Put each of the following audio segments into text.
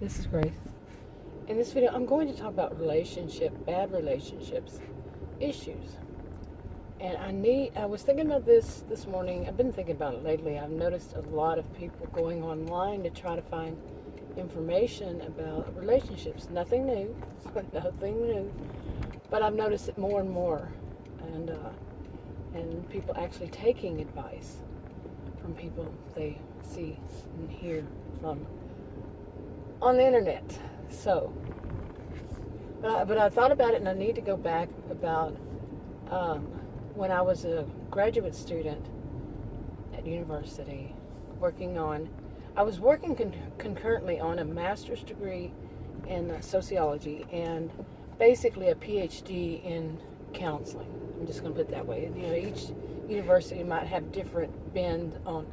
This is Grace. In this video, I'm going to talk about bad relationships, issues. And I was thinking about this morning. I've been thinking about it lately. I've noticed a lot of people going online to try to find information about relationships. Nothing new, nothing new. But I've noticed it more and more. And people actually taking advice from people they see and hear from on the internet. So, but I thought about it, and I need to go back about when I was a graduate student at university, I was working concurrently on a master's degree in sociology and basically a PhD in counseling. I'm just going to put it that way. You know, each university might have different bend on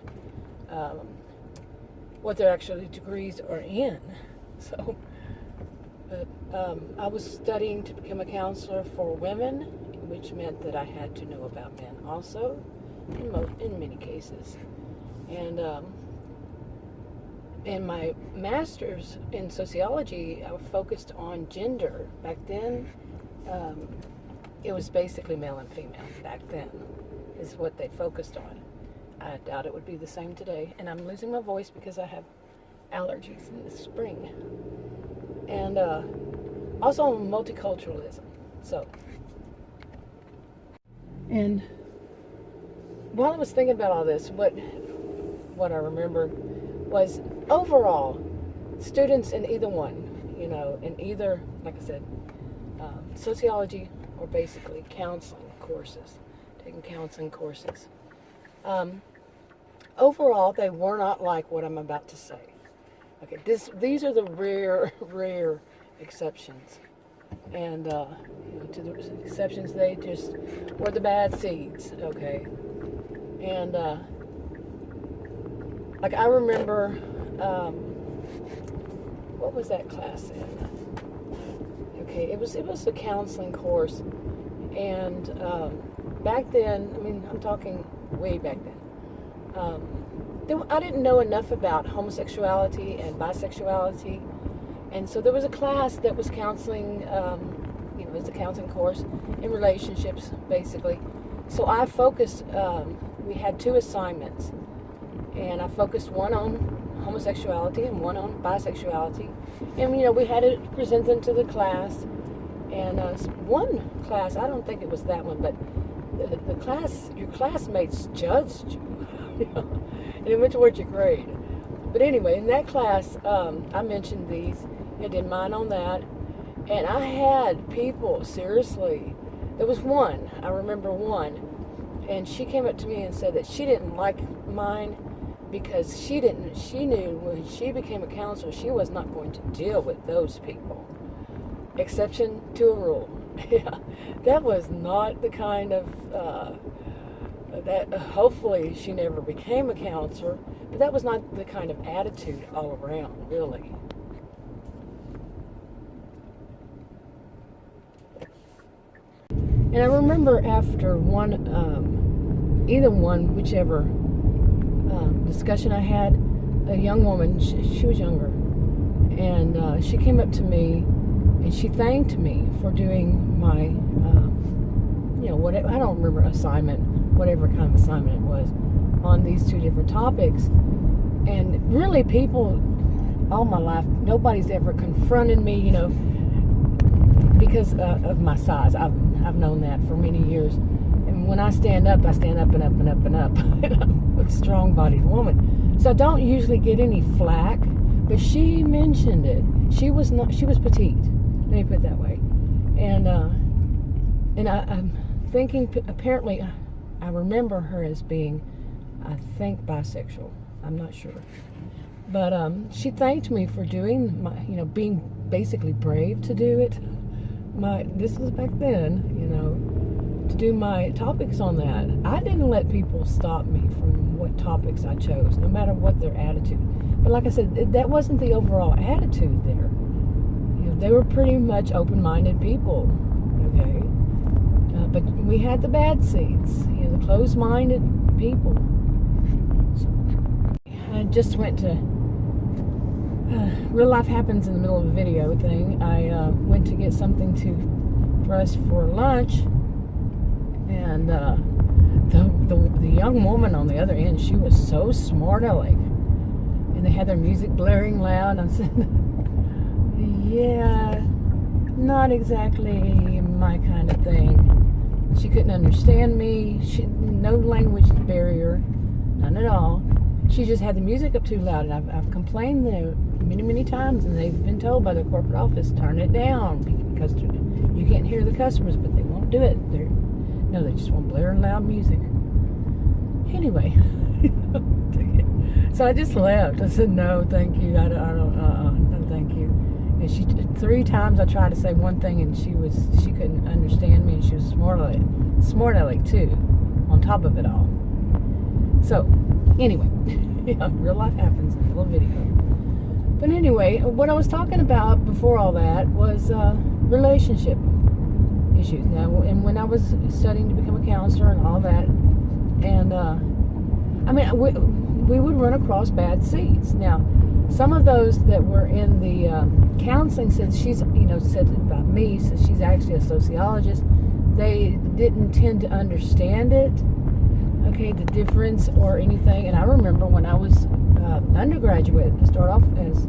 what their actual degrees are in. So, but I was studying to become a counselor for women, which meant that I had to know about men also, in many cases. And in my master's in sociology, I focused on gender. Back then, it was basically male and female. Back then, is what they focused on. I doubt it would be the same today. And I'm losing my voice because I have allergies in the spring. And also on multiculturalism. So, and while I was thinking about all this, what I remembered was overall, students in either one, in either, like I said, sociology or basically counseling courses, taking counseling courses. Overall, they were not like what I'm about to say. Okay, these are the rare exceptions, and to the exceptions, they just were the bad seeds. Okay, and like I remember, what was that class in? Okay, it was a counseling course, and back then, I mean, I'm talking way back then. I didn't know enough about homosexuality and bisexuality, and so there was a class that was counseling. It was a counseling course in relationships, basically. So I focused. We had two assignments, and I focused one on homosexuality and one on bisexuality, and we had to present them to the class. And one class, I don't think it was that one, but the class, your classmates judged you. And it went towards your grade. But anyway, in that class, I mentioned these. I did mine on that. And I had people, seriously. There was one, I remember one, and she came up to me and said that she didn't like mine because she knew when she became a counselor, she was not going to deal with those people. Exception to a rule. Yeah, that was not the kind of that. Hopefully, she never became a counselor, but that was not the kind of attitude all around, really. And I remember after whichever discussion I had, a young woman, she was younger, and she came up to me. And she thanked me for doing my, whatever, I don't remember assignment, whatever kind of assignment it was, on these two different topics. And really, people, all my life, nobody's ever confronted me, because of my size. I've known that for many years. And when I stand up and up and up and up. And I'm a strong-bodied woman. So I don't usually get any flack, but she mentioned it. She was petite. Let me put it that way. And I'm thinking, apparently, I remember her as being, I think, bisexual. I'm not sure. But she thanked me for doing my, being basically brave to do it. This was back then, to do my topics on that. I didn't let people stop me from what topics I chose, no matter what their attitude. But like I said, that wasn't the overall attitude there. They were pretty much open-minded people, okay? But we had the bad seeds, the closed-minded people. So I just went to real life happens in the middle of a video thing. I went to get something for us for lunch, and the young woman on the other end, she was so smart-aleck, and they had their music blaring loud. And I said, yeah, not exactly my kind of thing. She couldn't understand me. No language barrier, none at all. She just had the music up too loud, and I've complained there many times, and they've been told by the corporate office, turn it down, because you can't hear the customers, but they won't do it. They just want blaring loud music. Anyway, so I just left. I said, no, thank you. I don't, no, thank you. And 3 times I tried to say one thing, and she couldn't understand me, and she was smart-aleck too, on top of it all. So, anyway, real life happens in a little video. But anyway, what I was talking about before all that was relationship issues. Now, and when I was studying to become a counselor and all that, and we would run across bad seeds. Now, some of those that were in the counseling said said about me, said she's actually a sociologist. They didn't tend to understand it, okay, the difference or anything. And I remember when I was undergraduate, I started off as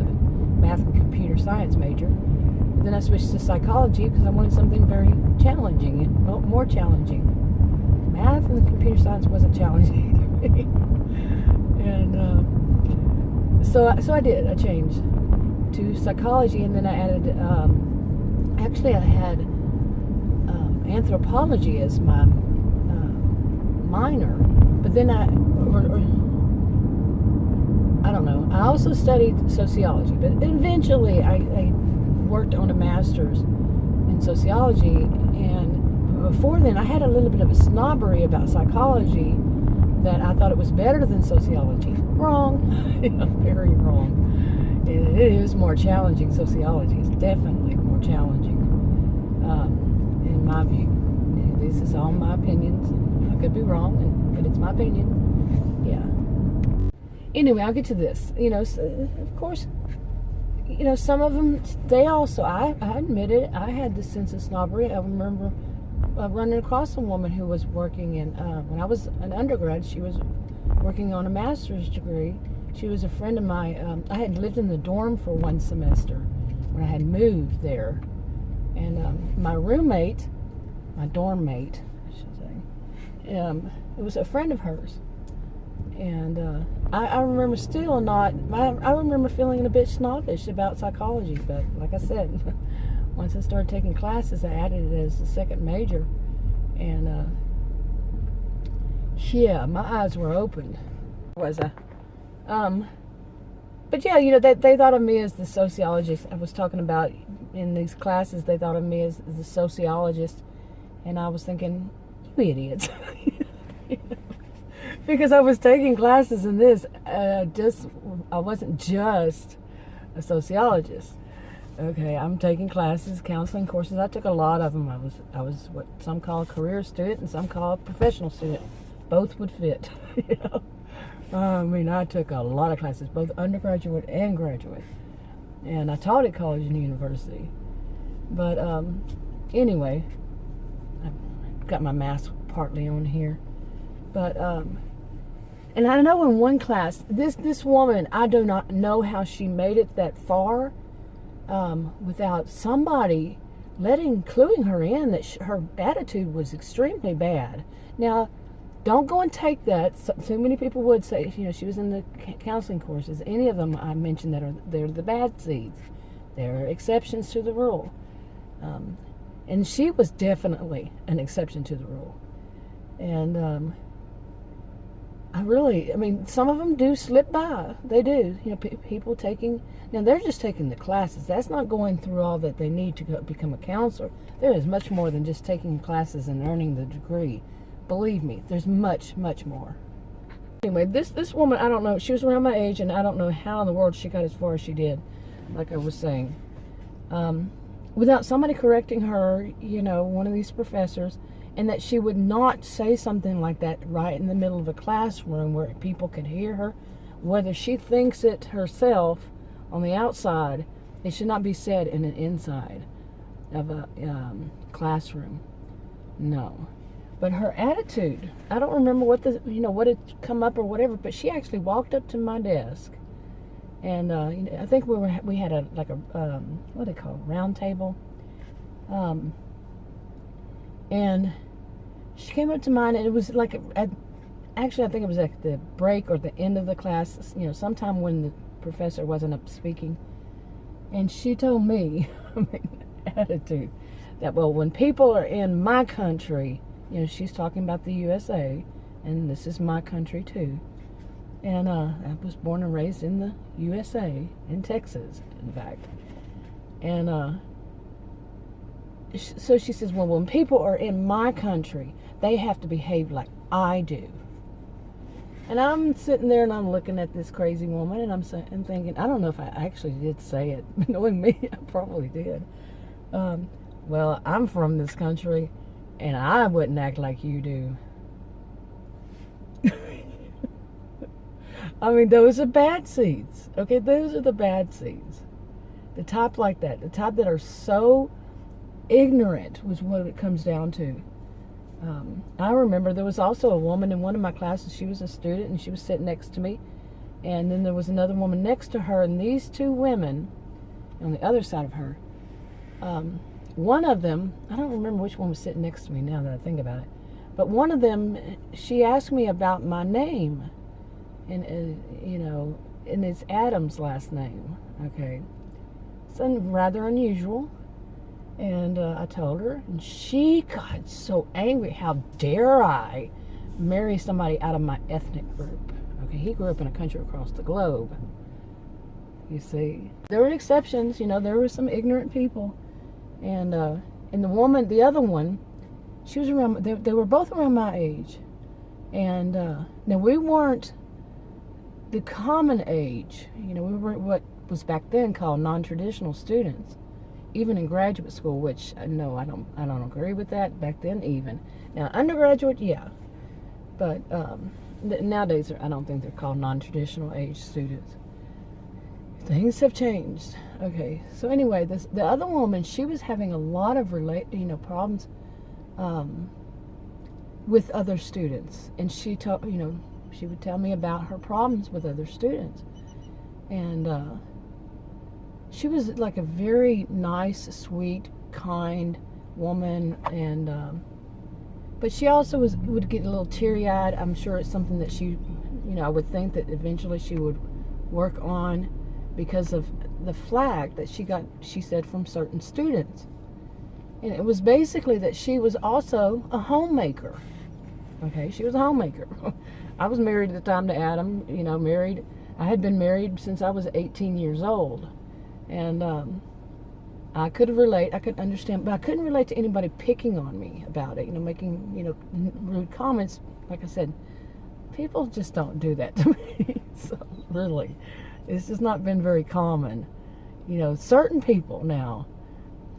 a math and computer science major. But then I switched to psychology because I wanted something very challenging, more challenging. Math and computer science wasn't challenging to me. And so I did. I changed to psychology, and then I added, I had anthropology as my minor, but then I don't know. I also studied sociology, but eventually I worked on a master's in sociology, and before then I had a little bit of a snobbery about psychology, that I thought it was better than sociology. Wrong. Very wrong. It is more challenging. Sociology is definitely more challenging, in my view. This is all my opinions. I could be wrong, but it's my opinion. Yeah. Anyway, I'll get to this. Of course, some of them, they also, I admit it, I had this sense of snobbery. I remember running across a woman who was working in, when I was an undergrad, she was working on a master's degree. She was a friend of mine. I had lived in the dorm for one semester when I had moved there. And my roommate, my dorm mate, I should say, it was a friend of hers. And I remember I remember feeling a bit snobbish about psychology, but like I said, once I started taking classes, I added it as a second major, and my eyes were opened. But yeah, they thought of me as the sociologist. I was talking about in these classes, they thought of me as the sociologist, and I was thinking, you idiots. Because I was taking classes in this, I wasn't just a sociologist. Okay, I'm taking classes, counseling courses. I took a lot of them. I was what some call a career student and some call a professional student. Both would fit. I took a lot of classes, both undergraduate and graduate. And I taught at college and university. But anyway, I've got my mask partly on here. But and I know in one class, this woman, I do not know how she made it that far without somebody cluing her in that her attitude was extremely bad. Now, don't go and take that. So many people would say, she was in the counseling courses. Any of them I mentioned they're the bad seeds. They're exceptions to the rule. And she was definitely an exception to the rule. And some of them do slip by. They do. People they're just taking the classes. That's not going through all that they need to become a counselor. There is much more than just taking classes and earning the degree. Believe me, there's much, much more. Anyway, this woman, I don't know, she was around my age, and I don't know how in the world she got as far as she did, like I was saying. Without somebody correcting her, one of these professors, and that she would not say something like that right in the middle of a classroom where people could hear her. whether she thinks it herself on the outside, it should not be said in an inside of a classroom. No. But her attitude, I don't remember what what had come up or whatever, but she actually walked up to my desk, and I think we had a what do they call it, round table, and she came up to mine, and it was like actually I think it was at the break or the end of the class, sometime when the professor wasn't up speaking, and she told me, attitude, that when people are in my country, she's talking about the USA, and this is my country too. And I was born and raised in the USA, in Texas, in fact. And so she says, well, when people are in my country, they have to behave like I do. And I'm sitting there and I'm looking at this crazy woman, and I'm thinking, I don't know if I actually did say it. Knowing me, I probably did. Well, I'm from this country, and I wouldn't act like you do. I mean, those are bad seeds. Okay, those are the bad seeds. The type like that, the type that are so ignorant, was what it comes down to. I remember there was also a woman in one of my classes. She was a student, and she was sitting next to me. And then there was another woman next to her, and these two women on the other side of her. One of them, I don't remember which one was sitting next to me now that I think about it, but one of them, she asked me about my name, and and it's Adam's last name. Okay, so rather unusual. And I told her, and she got so angry. How dare I marry somebody out of my ethnic group? Okay, he grew up in a country across the globe. You see, there were exceptions. There were some ignorant people. And the other one, she was around. They were both around my age, and now we weren't the common age. We were what was back then called non-traditional students, even in graduate school. Which no, I don't agree with that. Back then, even now, undergraduate, yeah, but nowadays I don't think they're called non-traditional age students. Things have changed. Okay, so anyway, the other woman, she was having a lot of problems with other students, and she would tell me about her problems with other students, and she was like a very nice, sweet, kind woman, and but she also would get a little teary-eyed. I'm sure it's something that she, I would think that eventually she would work on, because of the flack that she said, from certain students. And it was basically that she was also a homemaker. Okay, she was a homemaker. I was married at the time to Adam, married. I had been married since I was 18 years old. And I could relate, I could understand, but I couldn't relate to anybody picking on me about it, making, rude comments. Like I said, people just don't do that to me. So, really. It's just not been very common. Certain people now,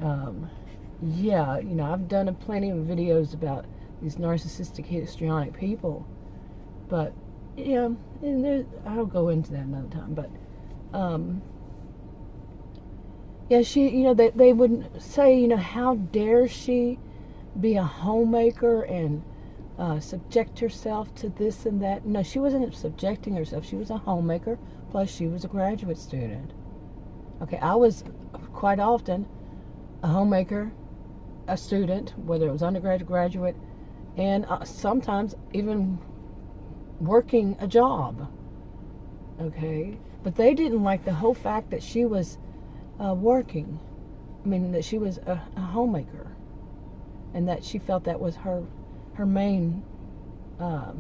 I've done plenty of videos about these narcissistic, histrionic people, but, and I'll go into that another time, but, they would say, how dare she be a homemaker and subject herself to this and that. No, she wasn't subjecting herself. She was a homemaker, plus she was a graduate student. Okay, I was quite often a homemaker, a student, whether it was undergraduate, graduate, and sometimes even working a job. Okay, but they didn't like the whole fact that she was working. That she was a homemaker, and that she felt that was her main, I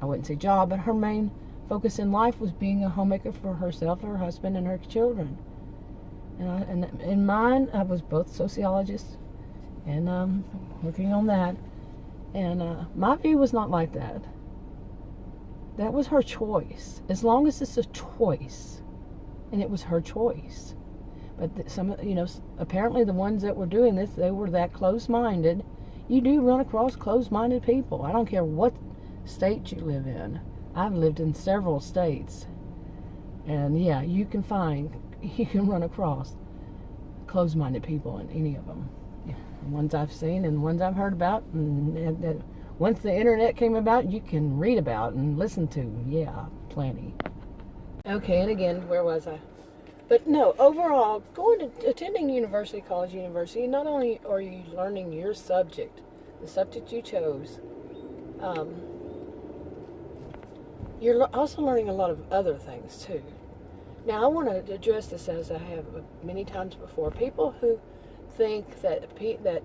wouldn't say job, but her main focus in life was being a homemaker for herself, her husband, and her children. And in mine, I was both sociologist and working on that. And my view was not like that. That was her choice. As long as it's a choice, and it was her choice. But apparently the ones that were doing this, they were that close-minded. You do run across close-minded people. I don't care what state you live in. I've lived in several states, and yeah, you can run across closed-minded people in any of them. Yeah, ones I've seen and ones I've heard about, and once the internet came about, you can read about and listen to. Yeah, plenty. Okay, and again, where was I? But no, overall, attending college, university, not only are you learning your subject, the subject you chose, um, you're also learning a lot of other things too. Now, I want to address this, as I have many times before. People who think that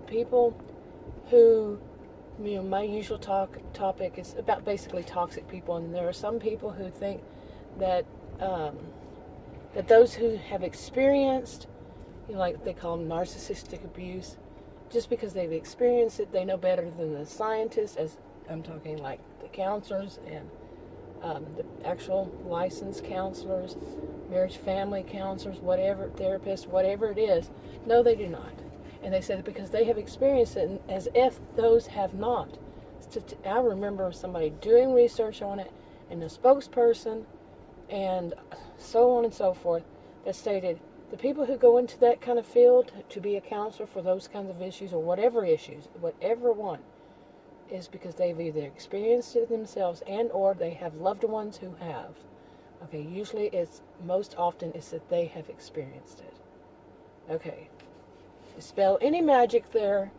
people who, my usual topic is about basically toxic people, and there are some people who think that that those who have experienced, like they call them narcissistic abuse, just because they've experienced it, they know better than the scientists, as I'm talking like the counselors and the actual licensed counselors, marriage family counselors, whatever, therapists, whatever it is. No, they do not. And they say that because they have experienced it, as if those have not. I remember somebody doing research on it, and a spokesperson, and so on and so forth, that stated the people who go into that kind of field to be a counselor for those kinds of issues, or whatever one, is because they've either experienced it themselves and or they have loved ones who have. Okay, usually most often it's that they have experienced it. Okay. Dispel any magic there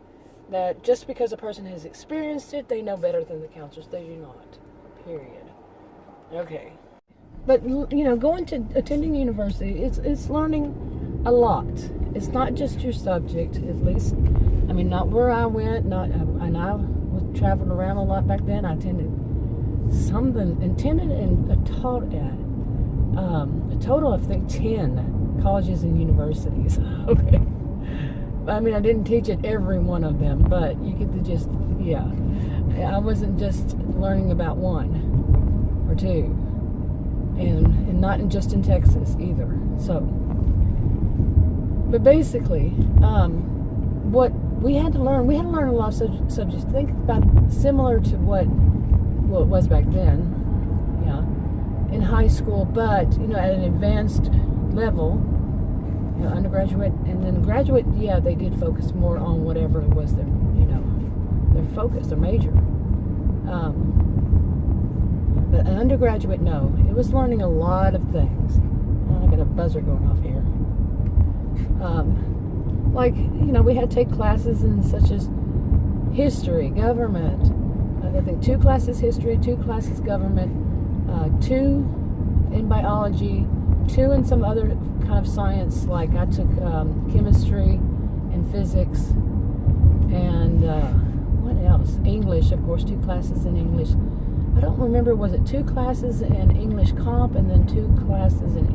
that just because a person has experienced it, they know better than the counselors. They do not. Period. Okay. But, attending university, it's learning a lot. It's not just your subject, at least. I mean, not where I went, and I was traveling around a lot back then. I attended and taught at a total of, I think, 10 colleges and universities. Okay. I mean, I didn't teach at every one of them, but you get the gist. Yeah. I wasn't just learning about one or two. And not just in Texas either. So, but basically, what we had to learn a lot of subjects. Think about similar to what it was back then, yeah, in high school. But at an advanced level, undergraduate and then graduate. Yeah, they did focus more on whatever it was their focus, their major. But an undergraduate, no. It was learning a lot of things. Oh, I got a buzzer going off here. We had to take classes in such as history, government. I think 2 classes history, 2 classes government, 2 in biology, 2 in some other kind of science. Like I took chemistry and physics, and what else? English, of course, 2 classes in English. I don't remember, was it 2 classes in English comp and then 2 classes in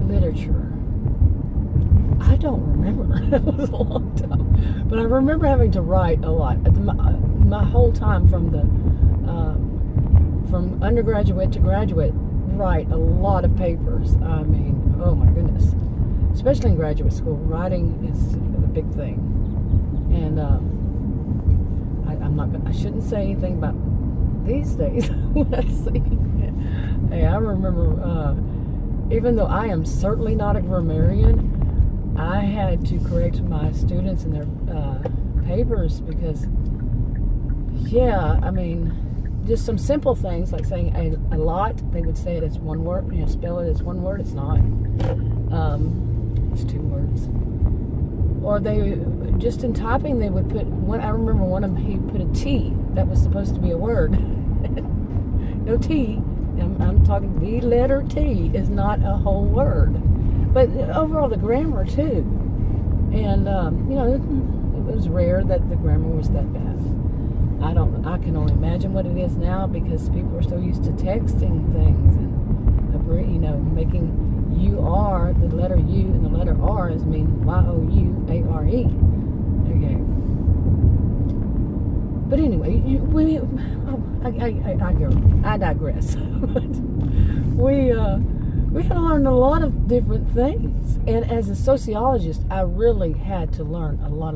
literature? I don't remember. It was a long time. But I remember having to write a lot. My whole time from undergraduate to graduate, write a lot of papers. I mean, oh my goodness. Especially in graduate school, writing is a big thing. And I shouldn't say anything about these days. Let's see. Hey, I remember, even though I am certainly not a grammarian, I had to correct my students in their papers because, yeah, I mean, just some simple things like saying a lot. They would say it as one word, spell it as one word. It's not. It's 2 words. Or they, just in typing, they would put one. I remember one of them, he put a T that was supposed to be a word. No T. I'm talking, the letter T is not a whole word. But overall, the grammar too. And it was rare that the grammar was that bad. I can only imagine what it is now, because people are so used to texting things and making U-R, the letter U and the letter R is mean Y-O-U-A-R-E. Okay. But anyway, I digress. we had to learn a lot of different things, and as a sociologist, I really had to learn a lot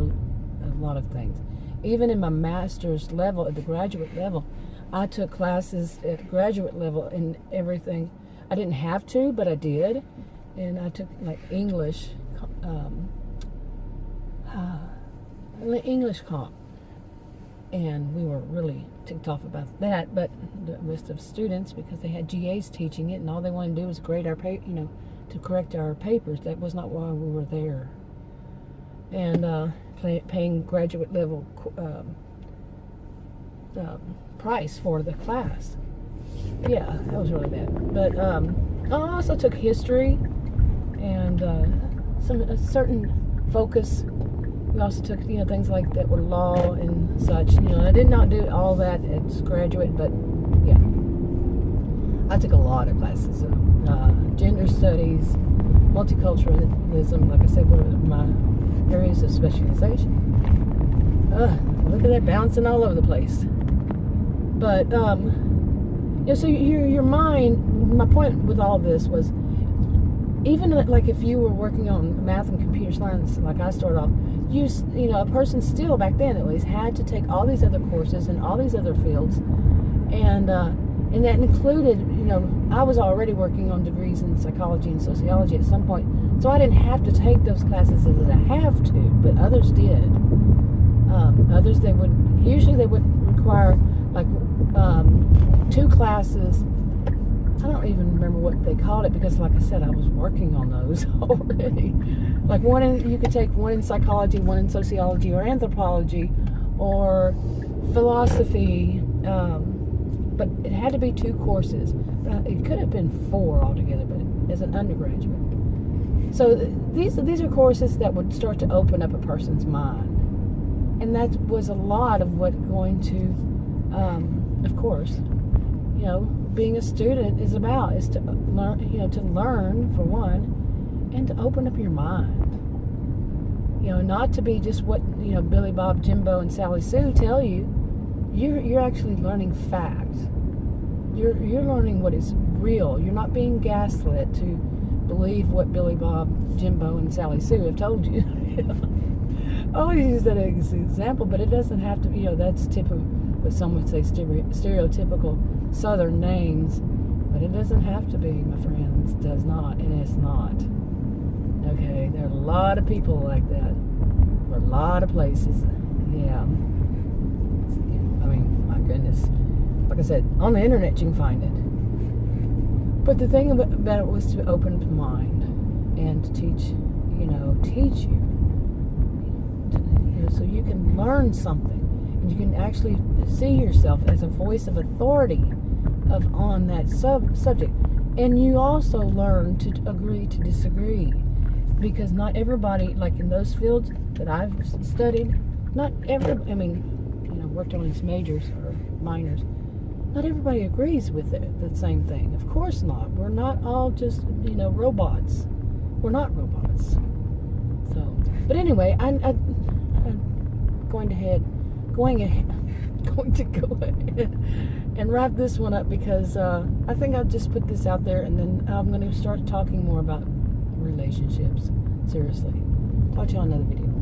of things. even in my master's level, at the graduate level, I took classes at graduate level in everything. I didn't have to, but I did. And I took like English comp. And we were really ticked off about that, but the rest of students, because they had GAs teaching it, and all they wanted to do was grade our to correct our papers. That was not why we were there. And paying graduate level price for the class. Yeah, that was really bad. But I also took history and a certain focus. We also took, things like that were law and such. I did not do all that as graduate, but yeah. I took a lot of classes. Gender studies, multiculturalism, like I said, were my areas of specialization. Look at that, bouncing all over the place. But, so your mind, my point with all this was, even like if you were working on math and computer science, like I started off, a person still, back then at least, had to take all these other courses in all these other fields, and that included, I was already working on degrees in psychology and sociology at some point, so I didn't have to take those classes as I have to, but others did. Others, they would require like 2 classes. I don't even remember what they called it, because like I said, I was working on those already. Like you could take one in psychology, one in sociology or anthropology or philosophy, but it had to be 2 courses. It could have been 4 altogether, but as an undergraduate. So these are courses that would start to open up a person's mind. And that was a lot of what going to, of course, being a student is about, is to learn for one, and to open up your mind. Not to be just what, Billy Bob, Jimbo, and Sally Sue tell you. You're actually learning facts. You're learning what is real. You're not being gaslit to believe what Billy Bob, Jimbo, and Sally Sue have told you. I always use that as an example, but it doesn't have to be, that's typical, what some would say stereotypical Southern names, but it doesn't have to be, my friends. It does not, and it's not. Okay, there are a lot of people like that for a lot of places. Yeah. I mean, my goodness. Like I said, on the internet you can find it. But the thing about it was to open the mind and to teach you. So you can learn something, and you can actually see yourself as a voice of authority on that subject. And you also learn to agree to disagree, because not everybody, like in those fields that I've studied, worked on these majors or minors, not everybody agrees with the same thing. Of course not. We're not all just, robots. We're not robots. So, but anyway, I'm going to go ahead and wrap this one up, because I think I'll just put this out there, and then I'm going to start talking more about relationships. Seriously. Talk to you on another video.